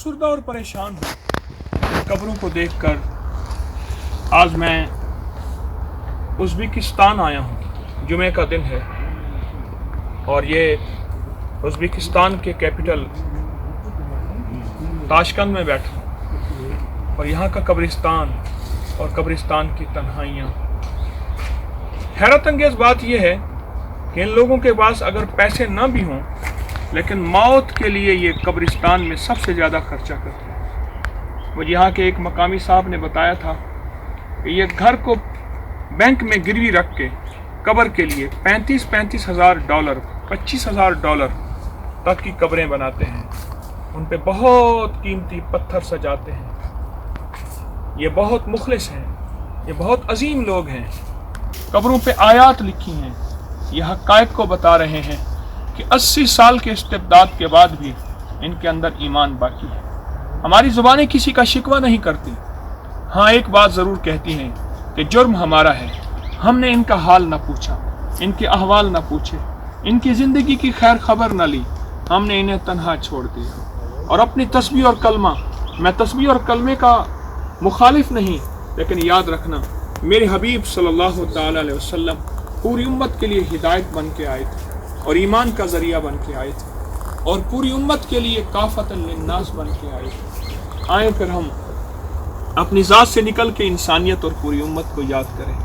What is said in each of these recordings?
अफसरदा और परेशान हूँ कब्रों को देखकर। आज मैं उज़्बेकिस्तान आया हूँ, जुमे का दिन है और ये उज़्बेकिस्तान के कैपिटल ताशकंद में बैठा हूँ और यहाँ का कब्रिस्तान और कब्रिस्तान की तन्हाइयाँ। हैरत अंगेज़ बात यह है कि इन लोगों के पास अगर पैसे न भी हों लेकिन मौत के लिए ये कब्रिस्तान में सबसे ज़्यादा खर्चा करते हैं। मुझे यहाँ के एक मकामी साहब ने बताया था कि ये घर को बैंक में गिरवी रख के कब्र के लिए 35 हज़ार डॉलर, 25 हज़ार डॉलर तक की कब्रें बनाते हैं। उन पे बहुत कीमती पत्थर सजाते हैं। ये बहुत मुखलिस हैं, ये बहुत अजीम लोग हैं। कब्रों पे आयात लिखी हैं, ये हक़ाइक़ को बता रहे हैं कि 80 साल के इस्तिबदाद के बाद भी इनके अंदर ईमान बाकी है। हमारी ज़ुबानें किसी का शिकवा नहीं करती। हाँ, एक बात ज़रूर कहती हैं कि जुर्म हमारा है, हमने इनका हाल न पूछा, इनके अहवाल न पूछे, इनकी ज़िंदगी की खैर खबर न ली, हमने इन्हें तन्हा छोड़ दिया। और अपनी तस्बीह और कलमा, मैं तस्बीह और कलमे का मुखालिफ नहीं, लेकिन याद रखना मेरे हबीब सल्लल्लाहु तआला अलैहि वसल्लम पूरी उम्मत के लिए हिदायत बन के आए थे और ईमान का ज़रिया बन के आए थे और पूरी उम्मत के लिए काफ़तन लिन्नास बन के आए थे। आए फिर हम अपनी ज़ात से निकल के इंसानियत और पूरी उम्मत को याद करें।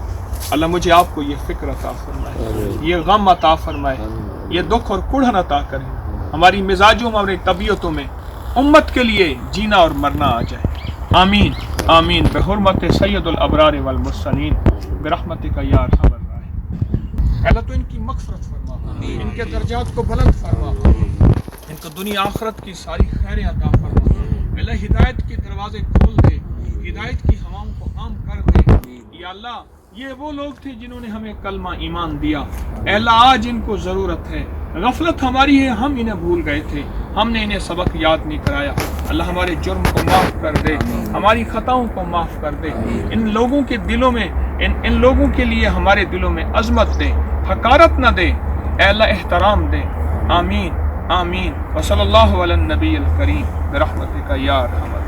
अल्लाह मुझे आपको ये फ़िक्र अता फरमाए, ये गम अता फरमाए, ये दुख और कुढ़न अता करे। हमारी मिजाजों में, हमारी तबीयतों में उम्मत के लिए जीना और मरना आ जाए। आमीन आमीन बिहुर्मत सैयदुल अबरार वल मुरसलीन बिरहमतिका या अरहमर राहिमीन। अल्लाह तो इनकी मग़फ़िरत फरमा, इनके दर्जात को बुलंद फरमा, इनको दुनिया आखिरत की सारी खैरें अता फरमा। अल्लाह हिदायत के दरवाजे खोल दे, हिदायत की हवाओं को आम कर दे। या अल्लाह, ये वो लोग थे जिन्होंने हमें कलमा ईमान दिया। अल्लाह आज इनको ज़रूरत है, गफलत हमारी है, हम इन्हें भूल गए थे, हमने इन्हें सबक याद नहीं कराया। अल्लाह हमारे जुर्म को माफ़ कर दे, हमारी ख़ताओं को माफ़ कर दे। इन लोगों के दिलों में, इन लोगों के लिए हमारे दिलों में अज़मत दे, हकारत न दे, अल्लाह एहतराम दे। आमीन आमीन व सल्लल्लाहु अला नबील करीम बिरहमतिका या अरहमर।